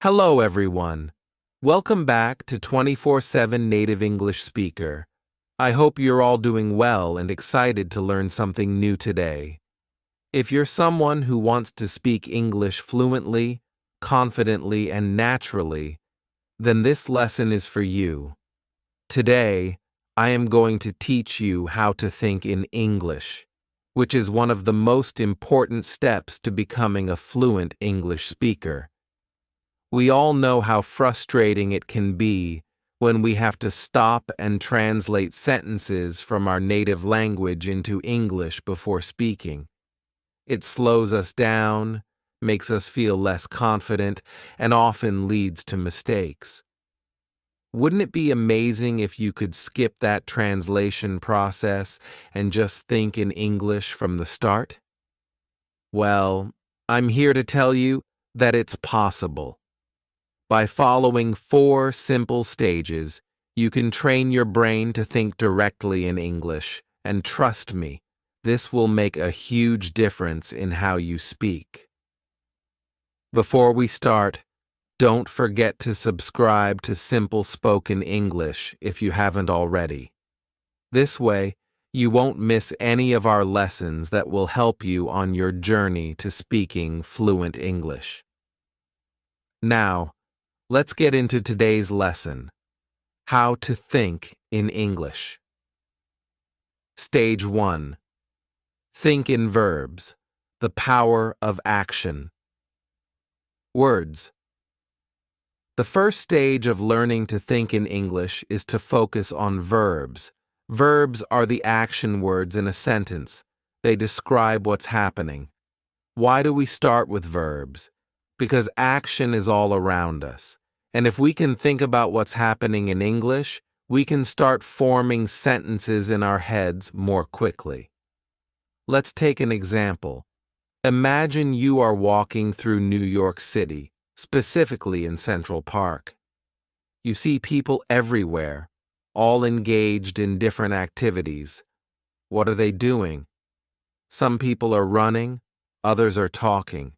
Hello, everyone. Welcome back to 24/7 Native English Speaker. I hope you're all doing well and excited to learn something new today. If you're someone who wants to speak English fluently, confidently, and naturally, then this lesson is for you. Today, I am going to teach you how to think in English, which is one of the most important steps to becoming a fluent English speaker. We all know how frustrating it can be when we have to stop and translate sentences from our native language into English before speaking. It slows us down, makes us feel less confident, and often leads to mistakes. Wouldn't it be amazing if you could skip that translation process and just think in English from the start? Well, I'm here to tell you that it's possible. By following 4 simple stages, you can train your brain to think directly in English, and trust me, this will make a huge difference in how you speak. Before we start, don't forget to subscribe to Simple Spoken English if you haven't already. This way, you won't miss any of our lessons that will help you on your journey to speaking fluent English. Now, let's get into today's lesson, how to think in English. Stage 1. Think in verbs, the power of action. Words. The first stage of learning to think in English is to focus on verbs. Verbs are the action words in a sentence. They describe what's happening. Why do we start with verbs? Because action is all around us. And if we can think about what's happening in English, we can start forming sentences in our heads more quickly. Let's take an example. Imagine you are walking through New York City, specifically in Central Park. You see people everywhere, all engaged in different activities. What are they doing? Some people are running, others are talking.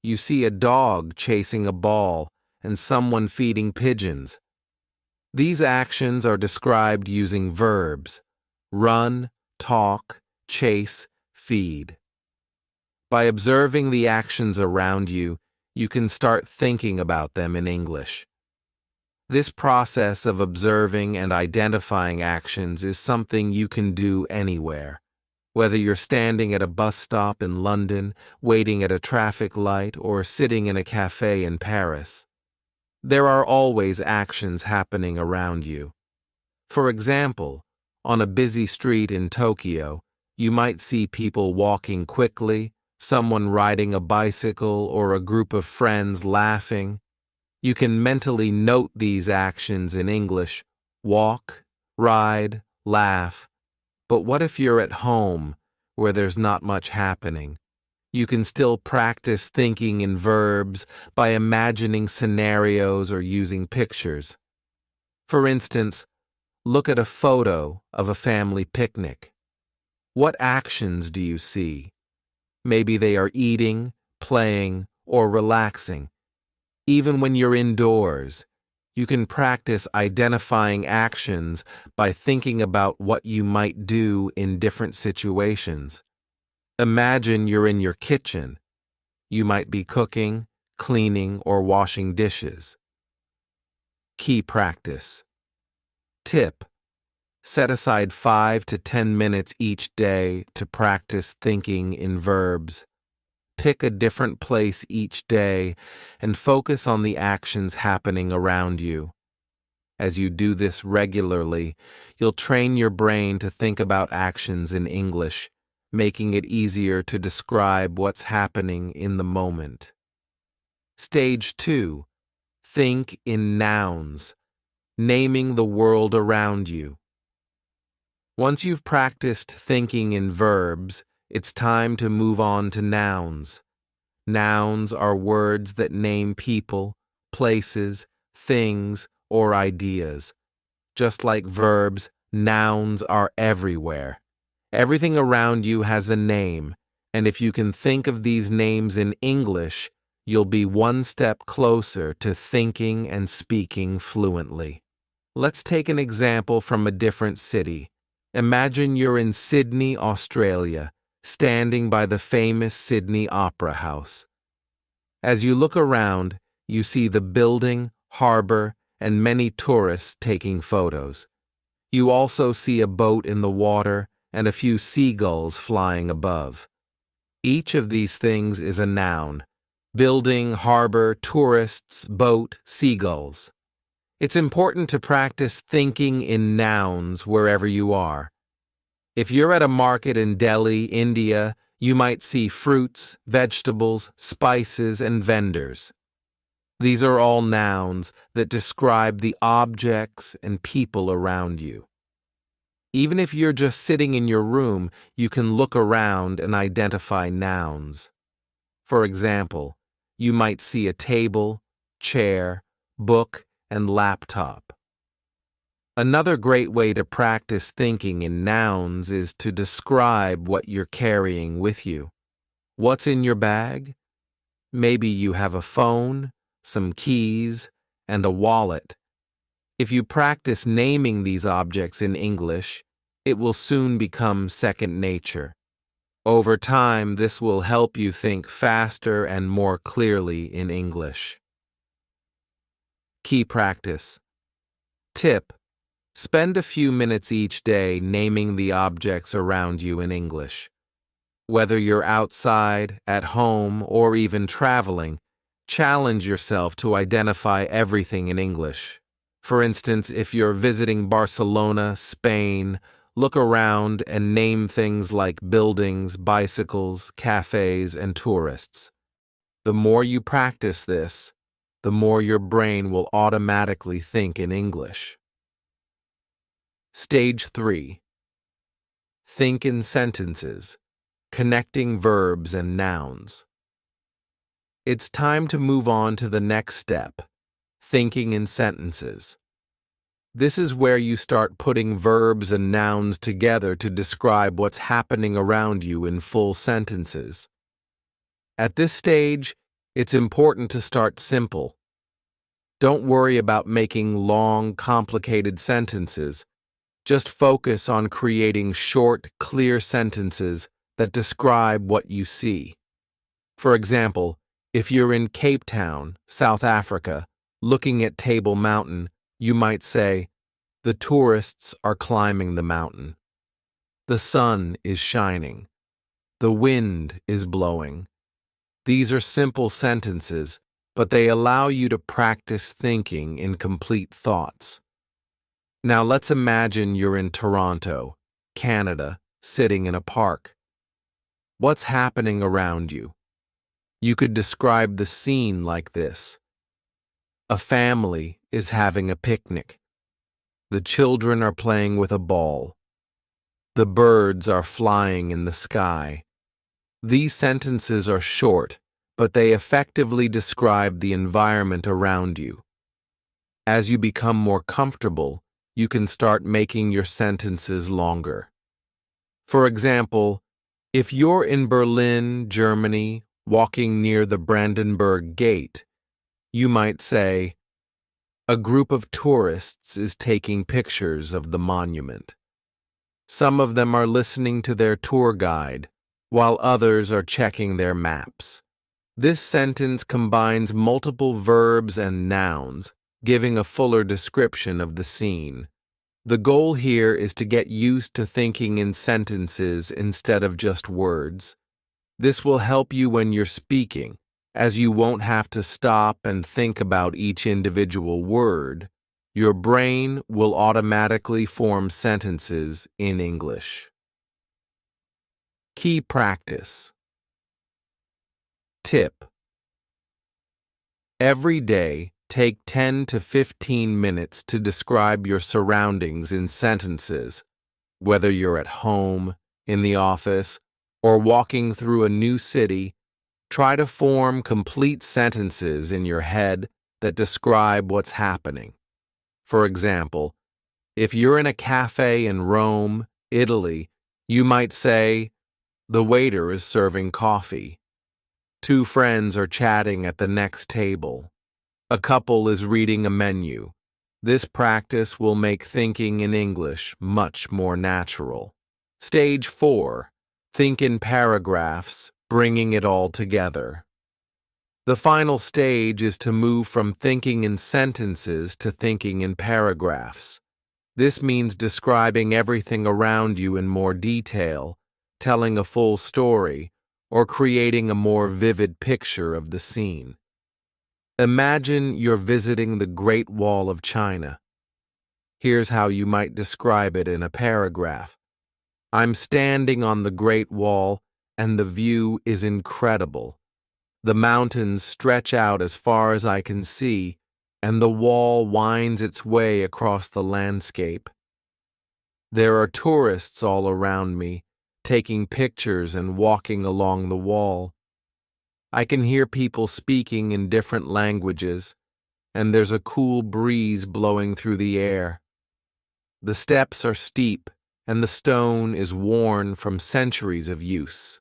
You see a dog chasing a ball, and someone feeding pigeons. These actions are described using verbs: run, talk, chase, feed. By observing the actions around you, you can start thinking about them in English. This process of observing and identifying actions is something you can do anywhere. Whether you're standing at a bus stop in London, waiting at a traffic light, or sitting in a cafe in Paris. There are always actions happening around you. For example, on a busy street in Tokyo, you might see people walking quickly, someone riding a bicycle, or a group of friends laughing. You can mentally note these actions in English: walk, ride, laugh. But what if you're at home, where there's not much happening? You can still practice thinking in verbs by imagining scenarios or using pictures. For instance, look at a photo of a family picnic. What actions do you see? Maybe they are eating, playing, or relaxing. Even when you're indoors, you can practice identifying actions by thinking about what you might do in different situations. Imagine you're in your kitchen. You might be cooking, cleaning, or washing dishes. Key practice. Tip: set aside 5 to 10 minutes each day to practice thinking in verbs. Pick a different place each day and focus on the actions happening around you. As you do this regularly, you'll train your brain to think about actions in English, making it easier to describe what's happening in the moment. Stage 2. Think in nouns, naming the world around you. Once you've practiced thinking in verbs, it's time to move on to nouns. Nouns are words that name people, places, things, or ideas. Just like verbs, nouns are everywhere. Everything around you has a name, and if you can think of these names in English, you'll be one step closer to thinking and speaking fluently. Let's take an example from a different city. Imagine you're in Sydney, Australia, standing by the famous Sydney Opera House. As you look around, you see the building, harbor, and many tourists taking photos. You also see a boat in the water and a few seagulls flying above. Each of these things is a noun: building, harbor, tourists, boat, seagulls. It's important to practice thinking in nouns wherever you are. If you're at a market in Delhi, India, you might see fruits, vegetables, spices, and vendors. These are all nouns that describe the objects and people around you. Even if you're just sitting in your room, you can look around and identify nouns. For example, you might see a table, chair, book, and laptop. Another great way to practice thinking in nouns is to describe what you're carrying with you. What's in your bag? Maybe you have a phone, some keys, and a wallet. If you practice naming these objects in English, it will soon become second nature. Over time, this will help you think faster and more clearly in English. Key practice. Tip: spend a few minutes each day naming the objects around you in English. Whether you're outside, at home, or even traveling, challenge yourself to identify everything in English. For instance, if you're visiting Barcelona, Spain, look around and name things like buildings, bicycles, cafes, and tourists. The more you practice this, the more your brain will automatically think in English. Stage 3. Think in sentences, connecting verbs and nouns. It's time to move on to the next step, thinking in sentences. This is where you start putting verbs and nouns together to describe what's happening around you in full sentences. At this stage, it's important to start simple. Don't worry about making long, complicated sentences. Just focus on creating short, clear sentences that describe what you see. For example, if you're in Cape Town, South Africa, looking at Table Mountain, you might say, "The tourists are climbing the mountain. The sun is shining. The wind is blowing." These are simple sentences, but they allow you to practice thinking in complete thoughts. Now let's imagine you're in Toronto, Canada, sitting in a park. What's happening around you? You could describe the scene like this. A family is having a picnic. The children are playing with a ball. The birds are flying in the sky. These sentences are short, but they effectively describe the environment around you. As you become more comfortable, you can start making your sentences longer. For example, if you're in Berlin, Germany, walking near the Brandenburg Gate, you might say, "A group of tourists is taking pictures of the monument. Some of them are listening to their tour guide, while others are checking their maps." This sentence combines multiple verbs and nouns, giving a fuller description of the scene. The goal here is to get used to thinking in sentences instead of just words. This will help you when you're speaking, as you won't have to stop and think about each individual word. Your brain will automatically form sentences in English. Key practice. Tip: every day, take 10 to 15 minutes to describe your surroundings in sentences, whether you're at home, in the office, or walking through a new city. Try to form complete sentences in your head that describe what's happening. For example, if you're in a cafe in Rome, Italy, you might say, "The waiter is serving coffee." Two friends are chatting at the next table. A couple is reading a menu. This practice will make thinking in English much more natural. Stage 4. Think in paragraphs, bringing it all together. The final stage is to move from thinking in sentences to thinking in paragraphs. This means describing everything around you in more detail, telling a full story, or creating a more vivid picture of the scene. Imagine you're visiting the Great Wall of China. Here's how you might describe it in a paragraph. I'm standing on the Great Wall, and the view is incredible. The mountains stretch out as far as I can see, and the wall winds its way across the landscape. There are tourists all around me, taking pictures and walking along the wall. I can hear people speaking in different languages, and there's a cool breeze blowing through the air. The steps are steep, and the stone is worn from centuries of use.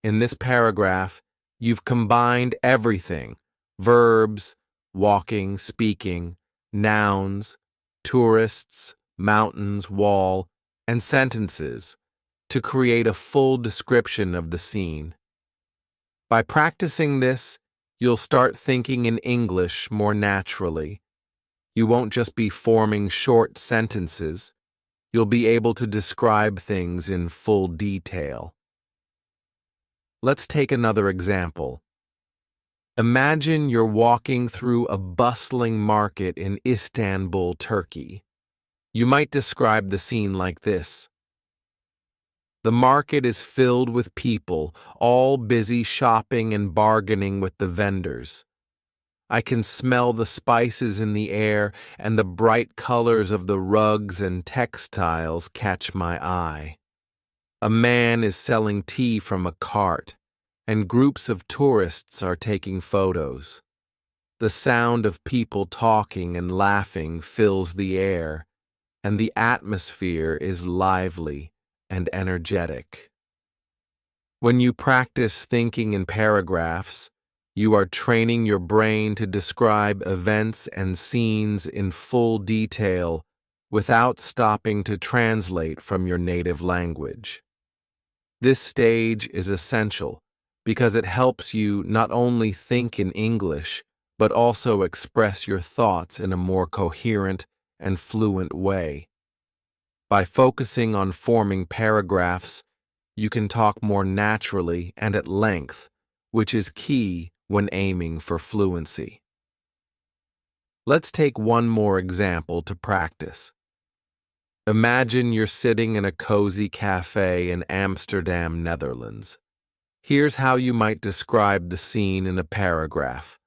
In this paragraph, you've combined everything: verbs, walking, speaking, nouns, tourists, mountains, wall, and sentences to create a full description of the scene. By practicing this, you'll start thinking in English more naturally. You won't just be forming short sentences. You'll be able to describe things in full detail. Let's take another example. Imagine you're walking through a bustling market in Istanbul, Turkey. You might describe the scene like this. The market is filled with people, all busy shopping and bargaining with the vendors. I can smell the spices in the air, and the bright colors of the rugs and textiles catch my eye. A man is selling tea from a cart, and groups of tourists are taking photos. The sound of people talking and laughing fills the air, and the atmosphere is lively and energetic. When you practice thinking in paragraphs, you are training your brain to describe events and scenes in full detail without stopping to translate from your native language. This stage is essential because it helps you not only think in English, but also express your thoughts in a more coherent and fluent way. By focusing on forming paragraphs, you can talk more naturally and at length, which is key when aiming for fluency. Let's take one more example to practice. Imagine you're sitting in a cozy cafe in Amsterdam, Netherlands. Here's how you might describe the scene in a paragraph.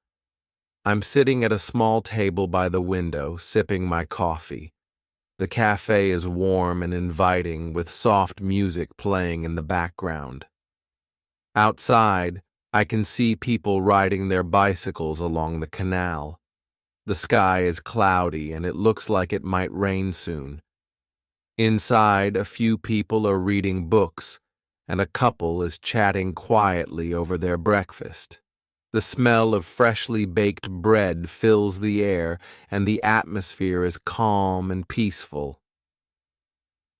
I'm sitting at a small table by the window, sipping my coffee. The cafe is warm and inviting, with soft music playing in the background. Outside, I can see people riding their bicycles along the canal. The sky is cloudy and it looks like it might rain soon. Inside, a few people are reading books, and a couple is chatting quietly over their breakfast. The smell of freshly baked bread fills the air, and the atmosphere is calm and peaceful.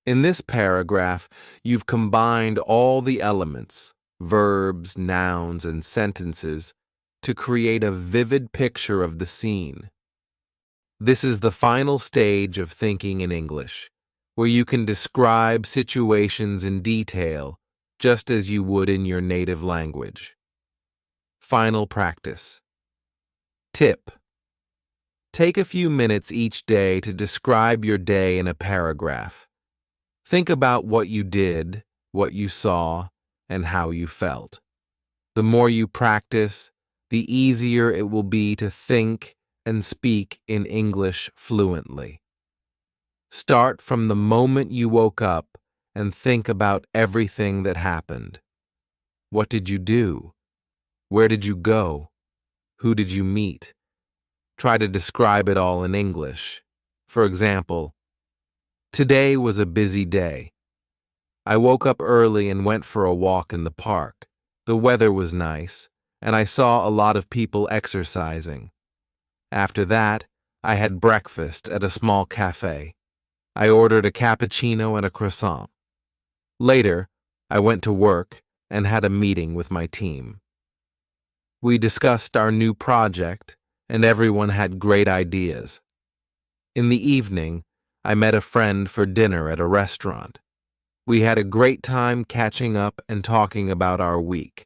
In this paragraph, you've combined all the elements, verbs, nouns, and sentences, to create a vivid picture of the scene. This is the final stage of thinking in English, where you can describe situations in detail, just as you would in your native language. Final practice. Tip: take a few minutes each day to describe your day in a paragraph. Think about what you did, what you saw, and how you felt. The more you practice, the easier it will be to think and speak in English fluently. Start from the moment you woke up and think about everything that happened. What did you do? Where did you go? Who did you meet? Try to describe it all in English. For example, today was a busy day. I woke up early and went for a walk in the park. The weather was nice, and I saw a lot of people exercising. After that, I had breakfast at a small cafe. I ordered a cappuccino and a croissant. Later, I went to work and had a meeting with my team. We discussed our new project, and everyone had great ideas. In the evening, I met a friend for dinner at a restaurant. We had a great time catching up and talking about our week.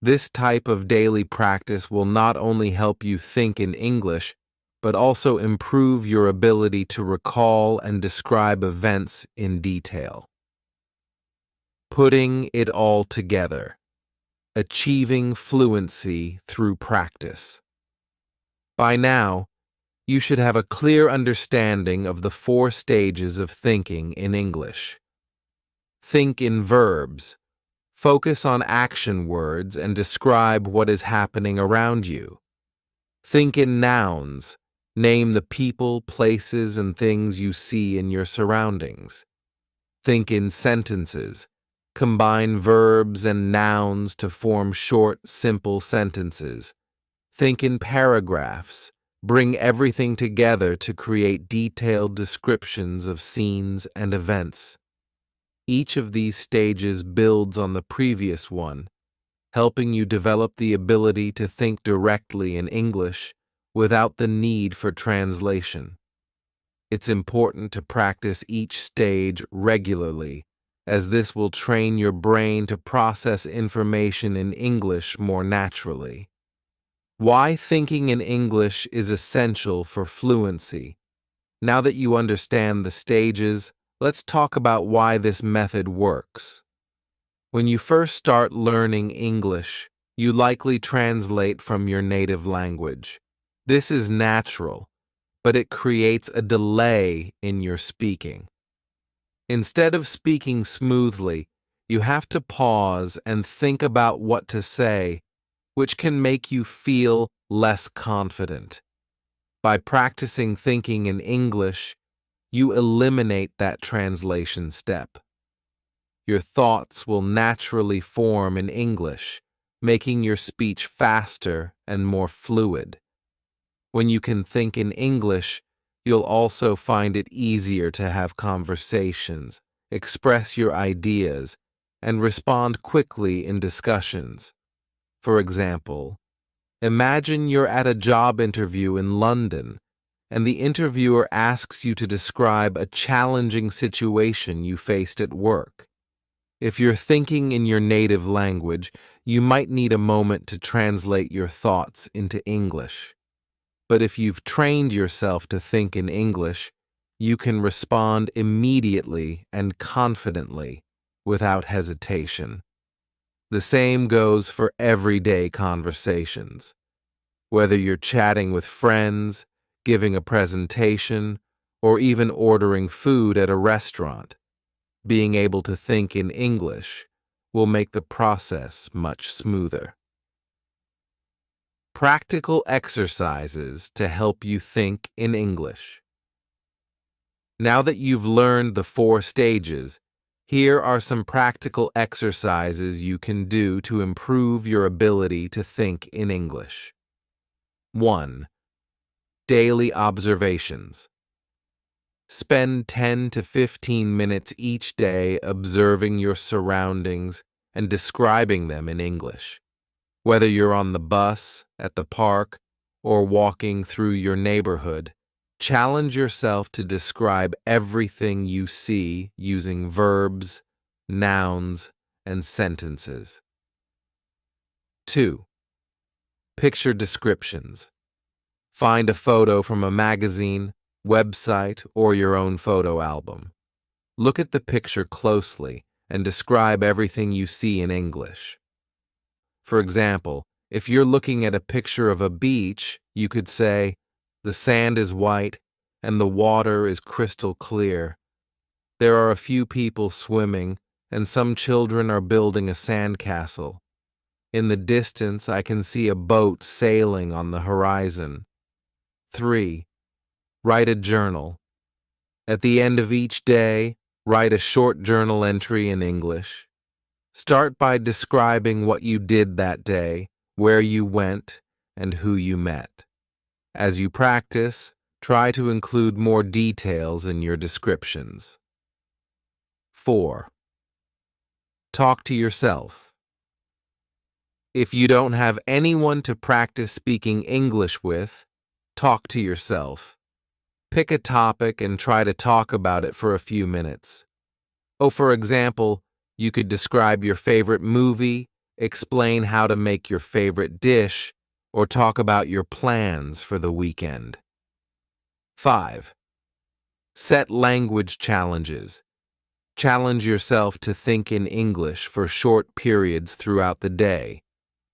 This type of daily practice will not only help you think in English, but also improve your ability to recall and describe events in detail. Putting it all together. Achieving fluency through practice. By now, you should have a clear understanding of the 4 stages of thinking in English. Think in verbs. Focus on action words and describe what is happening around you. Think in nouns. Name the people, places, and things you see in your surroundings. Think in sentences. Combine verbs and nouns to form short, simple sentences. Think in paragraphs. Bring everything together to create detailed descriptions of scenes and events. Each of these stages builds on the previous one, helping you develop the ability to think directly in English without the need for translation. It's important to practice each stage regularly, as this will train your brain to process information in English more naturally. Why thinking in English is essential for fluency. Now that you understand the stages, let's talk about why this method works. When you first start learning English, you likely translate from your native language. This is natural, but it creates a delay in your speaking. Instead of speaking smoothly, you have to pause and think about what to say, which can make you feel less confident. By practicing thinking in English, you eliminate that translation step. Your thoughts will naturally form in English, making your speech faster and more fluid. When you can think in English, you'll also find it easier to have conversations, express your ideas, and respond quickly in discussions. For example, imagine you're at a job interview in London, and the interviewer asks you to describe a challenging situation you faced at work. If you're thinking in your native language, you might need a moment to translate your thoughts into English. But if you've trained yourself to think in English, you can respond immediately and confidently, without hesitation. The same goes for everyday conversations. Whether you're chatting with friends, giving a presentation, or even ordering food at a restaurant, being able to think in English will make the process much smoother. Practical exercises to help you think in English. Now that you've learned the 4 stages, here are some practical exercises you can do to improve your ability to think in English. 1. Daily observations. Spend 10 to 15 minutes each day observing your surroundings and describing them in English. Whether you're on the bus, at the park, or walking through your neighborhood, challenge yourself to describe everything you see using verbs, nouns, and sentences. 2. Picture descriptions. Find a photo from a magazine, website, or your own photo album. Look at the picture closely and describe everything you see in English. For example, if you're looking at a picture of a beach, you could say, "The sand is white and the water is crystal clear. There are a few people swimming and some children are building a sandcastle. In the distance, I can see a boat sailing on the horizon." 3. Write a journal. At the end of each day, write a short journal entry in English. Start by describing what you did that day, where you went, and who you met. As you practice, try to include more details in your descriptions. 4. Talk to yourself. If you don't have anyone to practice speaking English with, talk to yourself. Pick a topic and try to talk about it for a few minutes. For example, you could describe your favorite movie, explain how to make your favorite dish, or talk about your plans for the weekend. 5. Set language challenges. Challenge yourself to think in English for short periods throughout the day.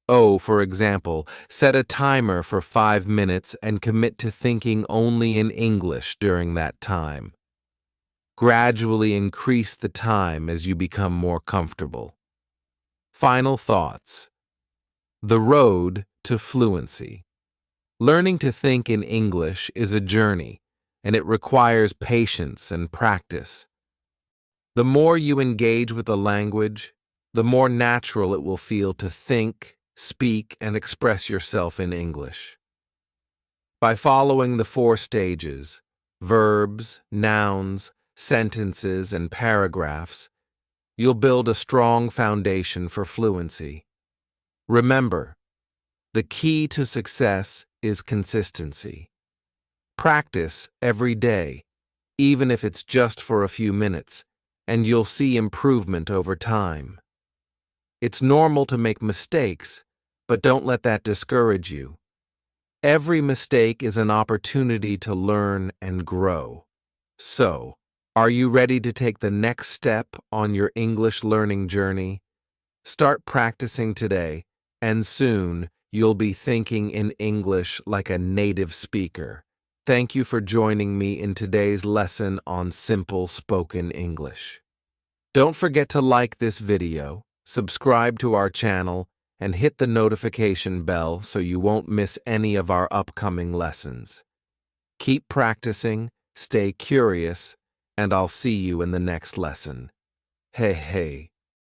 For example, set a timer for 5 minutes and commit to thinking only in English during that time. Gradually increase the time as you become more comfortable. Final thoughts. The road to fluency. Learning to think in English is a journey, and it requires patience and practice. The more you engage with a language, the more natural it will feel to think, speak, and express yourself in English. By following the 4 stages, verbs, nouns, sentences, and paragraphs, you'll build a strong foundation for fluency. Remember, the key to success is consistency. Practice every day, even if it's just for a few minutes, and you'll see improvement over time. It's normal to make mistakes, but don't let that discourage you. Every mistake is an opportunity to learn and grow. So, are you ready to take the next step on your English learning journey? Start practicing today, and soon you'll be thinking in English like a native speaker. Thank you for joining me in today's lesson on simple spoken English. Don't forget to like this video, subscribe to our channel, and hit the notification bell so you won't miss any of our upcoming lessons. Keep practicing, stay curious, and I'll see you in the next lesson. Hey, hey.